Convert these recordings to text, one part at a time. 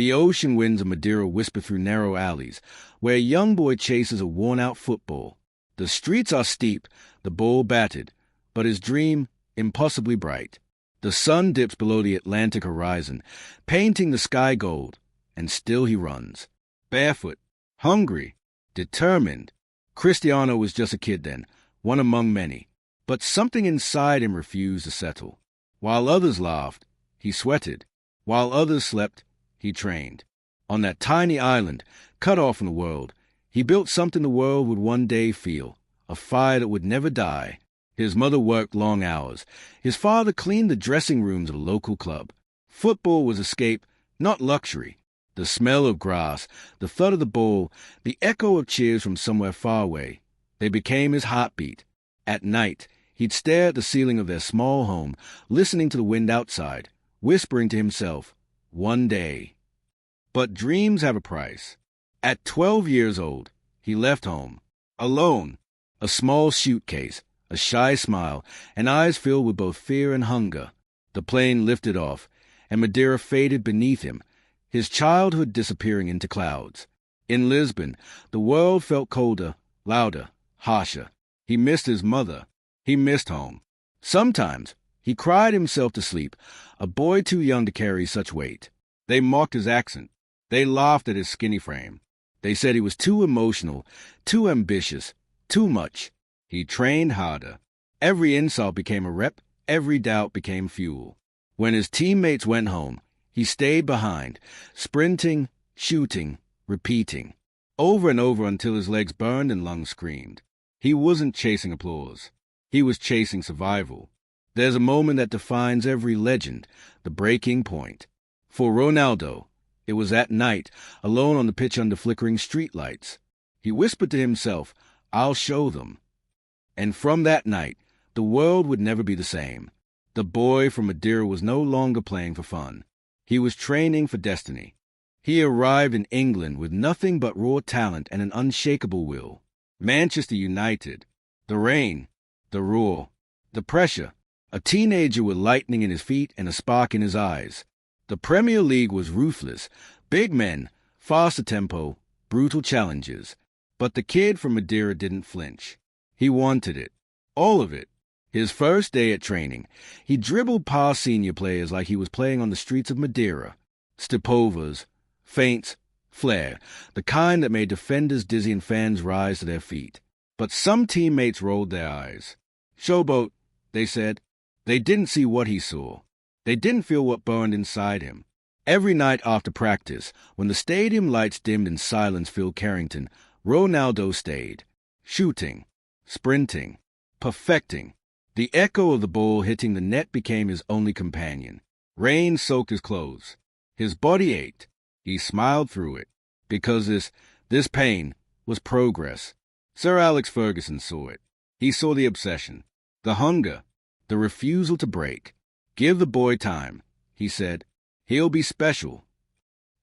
The ocean winds of Madeira whisper through narrow alleys, where a young boy chases a worn-out football. The streets are steep, the ball battered, but his dream impossibly bright. The sun dips below the Atlantic horizon, painting the sky gold, and still he runs. Barefoot, hungry, determined. Cristiano was just a kid then, one among many. But something inside him refused to settle. While others laughed, he sweated. While others slept, he trained. On that tiny island, cut off from the world, he built something the world would one day feel, a fire that would never die. His mother worked long hours. His father cleaned the dressing rooms of a local club. Football was escape, not luxury. The smell of grass, the thud of the ball, the echo of cheers from somewhere far away, they became his heartbeat. At night, he'd stare at the ceiling of their small home, listening to the wind outside, whispering to himself, one day. But dreams have a price. At 12 years old, he left home, alone, a small suitcase, a shy smile, and eyes filled with both fear and hunger. The plane lifted off, and Madeira faded beneath him, his childhood disappearing into clouds. In Lisbon, the world felt colder, louder, harsher. He missed his mother. He missed home. Sometimes he cried himself to sleep, a boy too young to carry such weight. They mocked his accent. They laughed at his skinny frame. They said he was too emotional, too ambitious, too much. He trained harder. Every insult became a rep, every doubt became fuel. When his teammates went home, he stayed behind, sprinting, shooting, repeating, over and over until his legs burned and lungs screamed. He wasn't chasing applause. He was chasing survival. There's a moment that defines every legend, the breaking point. For Ronaldo, it was at night, alone on the pitch under flickering streetlights. He whispered to himself, I'll show them. And from that night, the world would never be the same. The boy from Madeira was no longer playing for fun. He was training for destiny. He arrived in England with nothing but raw talent and an unshakable will. Manchester United. The rain, the roar, the pressure. A teenager with lightning in his feet and a spark in his eyes. The Premier League was ruthless. Big men, faster tempo, brutal challenges. But the kid from Madeira didn't flinch. He wanted it. All of it. His first day at training, he dribbled past senior players like he was playing on the streets of Madeira. Stepovas, feints, flair, the kind that made defenders dizzy and fans rise to their feet. But some teammates rolled their eyes. Showboat, they said. They didn't see what he saw. They didn't feel what burned inside him. Every night after practice, when the stadium lights dimmed and silence filled Carrington, Ronaldo stayed, shooting, sprinting, perfecting. The echo of the ball hitting the net became his only companion. Rain soaked his clothes. His body ached. He smiled through it, because this pain was progress. Sir Alex Ferguson saw it. He saw the obsession, the hunger, the refusal to break. Give the boy time, he said. He'll be special.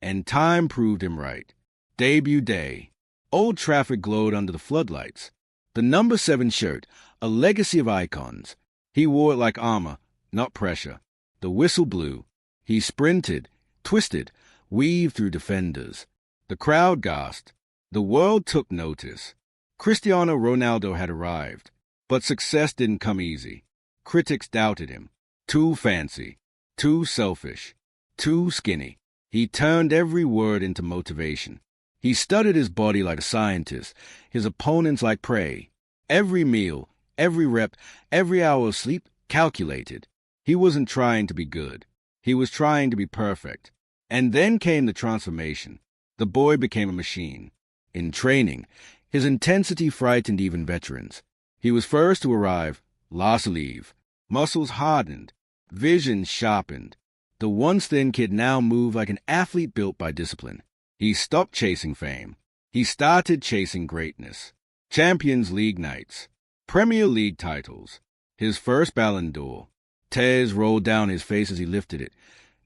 And time proved him right. Debut day. Old Trafford glowed under the floodlights. The number 7 shirt, a legacy of icons. He wore it like armor, not pressure. The whistle blew. He sprinted, twisted, weaved through defenders. The crowd gasped. The world took notice. Cristiano Ronaldo had arrived. But success didn't come easy. Critics doubted him. Too fancy, too selfish, too skinny. He turned every word into motivation. He studied his body like a scientist, his opponents like prey. Every meal, every rep, every hour of sleep calculated. He wasn't trying to be good. He was trying to be perfect. And then came the transformation. The boy became a machine. In training, his intensity frightened even veterans. He was first to arrive, last to leave. Muscles hardened, vision sharpened. The once thin kid now moved like an athlete built by discipline. He stopped chasing fame. He started chasing greatness. Champions League nights. Premier League titles. His first Ballon d'Or. Tears rolled down his face as he lifted it.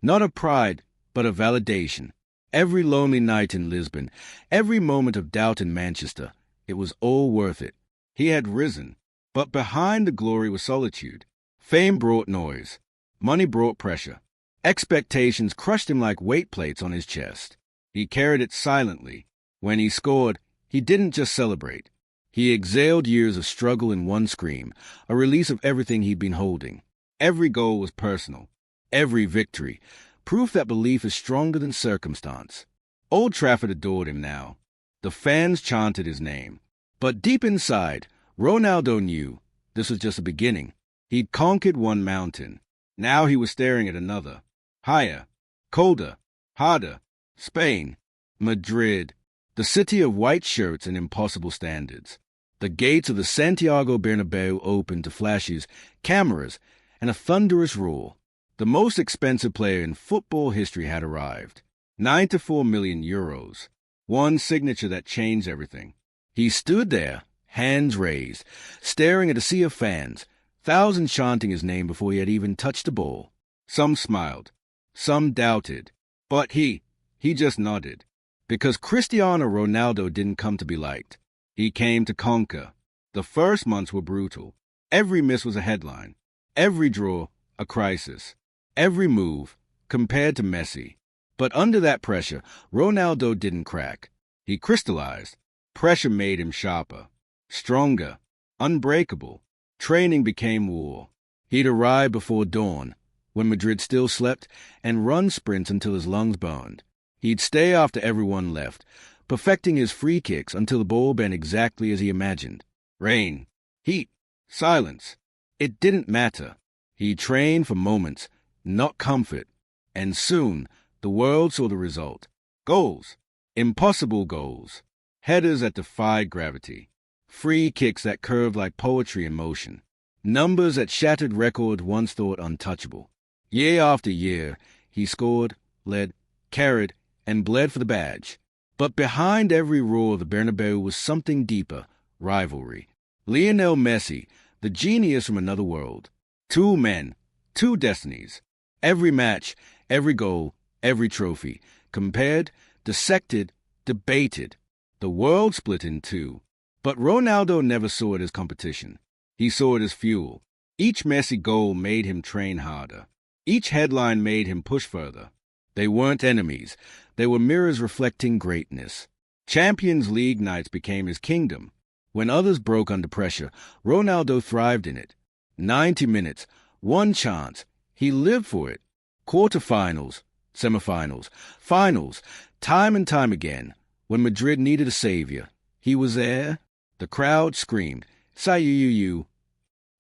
Not of pride, but of validation. Every lonely night in Lisbon, every moment of doubt in Manchester, it was all worth it. He had risen. But behind the glory was solitude. Fame brought noise. Money brought pressure. Expectations crushed him like weight plates on his chest. He carried it silently. When he scored, he didn't just celebrate. He exhaled years of struggle in one scream, a release of everything he'd been holding. Every goal was personal. Every victory, proof that belief is stronger than circumstance. Old Trafford adored him now. The fans chanted his name. But deep inside, Ronaldo knew this was just a beginning. He'd conquered one mountain. Now he was staring at another. Higher, colder, harder. Spain, Madrid, the city of white shirts and impossible standards. The gates of the Santiago Bernabeu opened to flashes, cameras, and a thunderous roar. The most expensive player in football history had arrived. 94 million euros. One signature that changed everything. He stood there, hands raised, staring at a sea of fans, thousands chanting his name before he had even touched the ball. Some smiled. Some doubted. But he just nodded. Because Cristiano Ronaldo didn't come to be liked. He came to conquer. The first months were brutal. Every miss was a headline. Every draw, a crisis. Every move, compared to Messi. But under that pressure, Ronaldo didn't crack. He crystallized. Pressure made him sharper, stronger, unbreakable. Training became war. He'd arrive before dawn, when Madrid still slept, and run sprints until his lungs burned. He'd stay after everyone left, perfecting his free kicks until the ball bent exactly as he imagined. Rain, heat, silence. It didn't matter. He trained for moments, not comfort. And soon, the world saw the result. Goals. Impossible goals. Headers that defied gravity. Free kicks that curved like poetry in motion. Numbers that shattered records once thought untouchable. Year after year, he scored, led, carried, and bled for the badge. But behind every roar of the Bernabeu was something deeper, rivalry. Lionel Messi, the genius from another world. Two men, two destinies. Every match, every goal, every trophy. Compared, dissected, debated. The world split in two. But Ronaldo never saw it as competition. He saw it as fuel. Each Messi goal made him train harder. Each headline made him push further. They weren't enemies. They were mirrors reflecting greatness. Champions League nights became his kingdom. When others broke under pressure, Ronaldo thrived in it. 90 minutes, one chance. He lived for it. Quarterfinals, semifinals, finals, time and time again. When Madrid needed a savior, he was there. The crowd screamed, "Sayuyu,"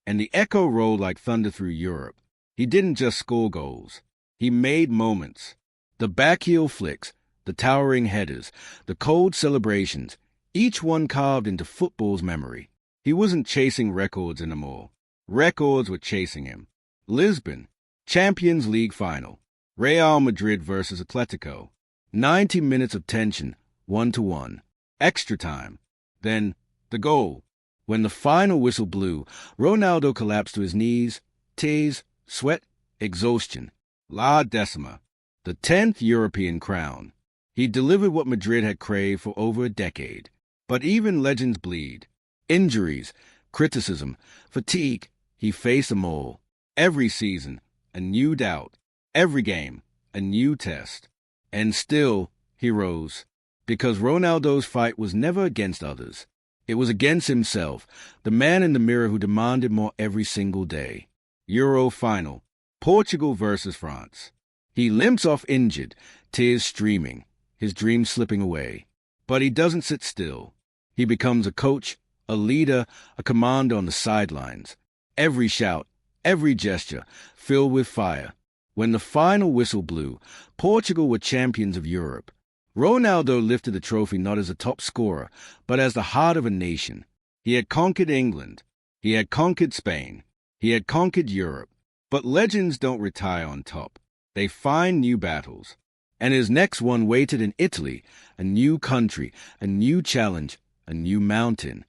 and the echo rolled like thunder through Europe. He didn't just score goals. He made moments. The backheel flicks, the towering headers, the cold celebrations, each one carved into football's memory. He wasn't chasing records anymore. Records were chasing him. Lisbon, Champions League final. Real Madrid versus Atletico. 90 minutes of tension, 1-1. Extra time. Then, the goal. When the final whistle blew, Ronaldo collapsed to his knees, tears, sweat, exhaustion. La Decima. The 10th European crown. He delivered what Madrid had craved for over a decade. But even legends bleed. Injuries, criticism, fatigue. He faced them all. Every season, a new doubt. Every game, a new test. And still, he rose. Because Ronaldo's fight was never against others. It was against himself, the man in the mirror who demanded more every single day. Euro final. Portugal versus France. He limps off injured, tears streaming, his dreams slipping away. But he doesn't sit still. He becomes a coach, a leader, a commander on the sidelines. Every shout, every gesture, filled with fire. When the final whistle blew, Portugal were champions of Europe. Ronaldo lifted the trophy not as a top scorer, but as the heart of a nation. He had conquered England. He had conquered Spain. He had conquered Europe. But legends don't retire on top. They find new battles. And his next one waited in Italy, a new country, a new challenge, a new mountain.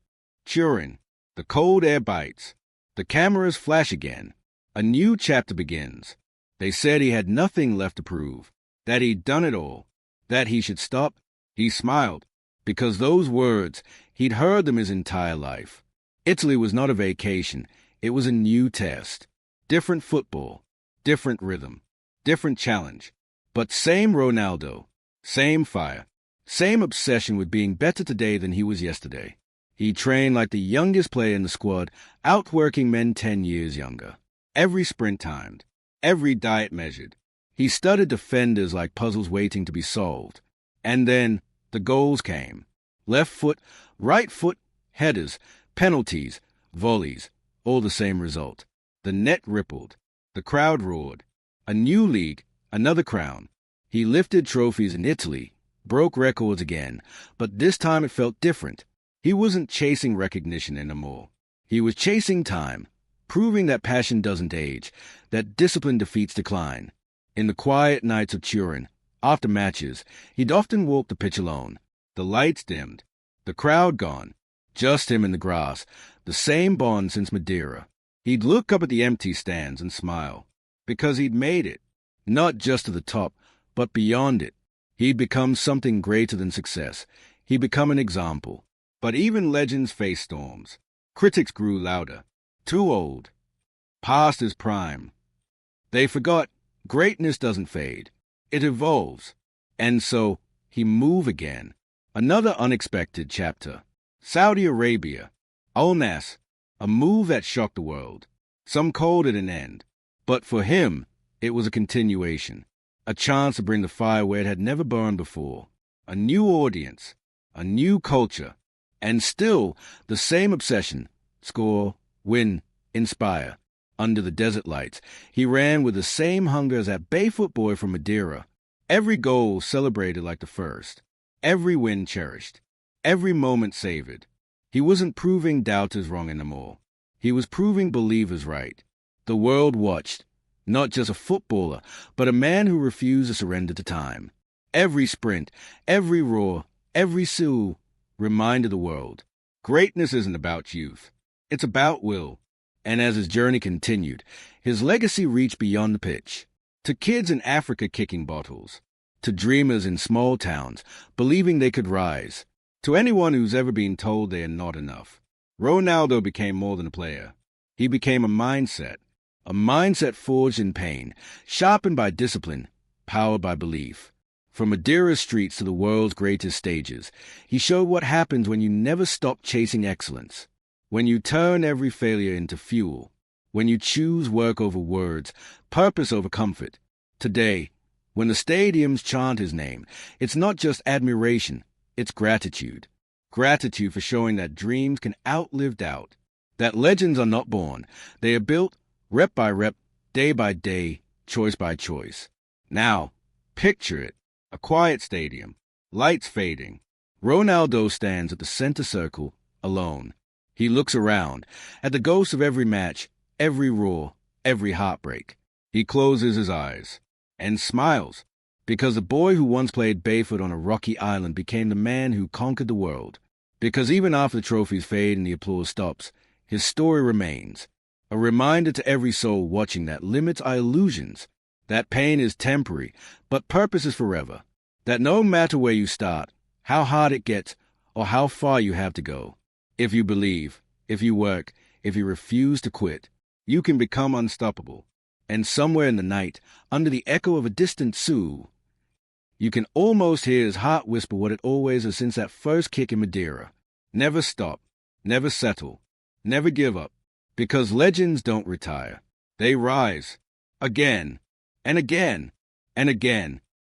Turin. The cold air bites. The cameras flash again. A new chapter begins. They said he had nothing left to prove, that he'd done it all, that he should stop. He smiled, because those words, he'd heard them his entire life. Italy was not a vacation. It was a new test. Different football, different rhythm. different challenge. But same Ronaldo, same fire, same obsession with being better today than he was yesterday. He trained like the youngest player in the squad, outworking men 10 years younger. Every sprint timed, every diet measured. He studied defenders like puzzles waiting to be solved. And then the goals came. Left foot, right foot, headers, penalties, volleys, all the same result. The net rippled. The crowd roared. A new league, another crown. He lifted trophies in Italy, broke records again, but this time it felt different. He wasn't chasing recognition anymore. He was chasing time, proving that passion doesn't age, that discipline defeats decline. In the quiet nights of Turin, after matches, he'd often walk the pitch alone. The lights dimmed, the crowd gone, just him in the grass, the same bond since Madeira. He'd look up at the empty stands and smile, because he'd made it, not just to the top, but beyond it. He'd become something greater than success. He'd become an example. But even legends face storms. Critics grew louder. Too old. Past his prime. They forgot greatness doesn't fade. It evolves. And so he moved again. Another unexpected chapter. Saudi Arabia. Al-Nassr. A move that shocked the world. Some called it an end. But for him, it was a continuation. A chance to bring the fire where it had never burned before. A new audience. A new culture. And still, the same obsession. Score, win, inspire. Under the desert lights, he ran with the same hunger as that barefoot boy from Madeira. Every goal celebrated like the first. Every win cherished. Every moment savored. He wasn't proving doubters wrong anymore. He was proving believers right. The world watched. Not just a footballer, but a man who refused to surrender to time. Every sprint, every roar, every sue reminded the world. Greatness isn't about youth. It's about will. And as his journey continued, his legacy reached beyond the pitch. To kids in Africa kicking bottles. To dreamers in small towns, believing they could rise. To anyone who's ever been told they are not enough. Ronaldo became more than a player. He became a mindset. A mindset forged in pain, sharpened by discipline, powered by belief. From Madeira's streets to the world's greatest stages, he showed what happens when you never stop chasing excellence. When you turn every failure into fuel. When you choose work over words, purpose over comfort. Today, when the stadiums chant his name, it's not just admiration, it's gratitude. Gratitude for showing that dreams can outlive doubt. That legends are not born, they are built rep by rep, day by day, choice by choice. Now, picture it. A quiet stadium, lights fading. Ronaldo stands at the center circle, alone. He looks around, at the ghosts of every match, every roar, every heartbreak. He closes his eyes, and smiles, because the boy who once played barefoot on a rocky island became the man who conquered the world. Because even after the trophies fade and the applause stops, his story remains. A reminder to every soul watching that limits are illusions. That pain is temporary, but purpose is forever. That no matter where you start, how hard it gets, or how far you have to go, if you believe, if you work, if you refuse to quit, you can become unstoppable. And somewhere in the night, under the echo of a distant Sioux, you can almost hear his heart whisper what it always has since that first kick in Madeira. Never stop, never settle, never give up, because legends don't retire. They rise, again, and again, and again,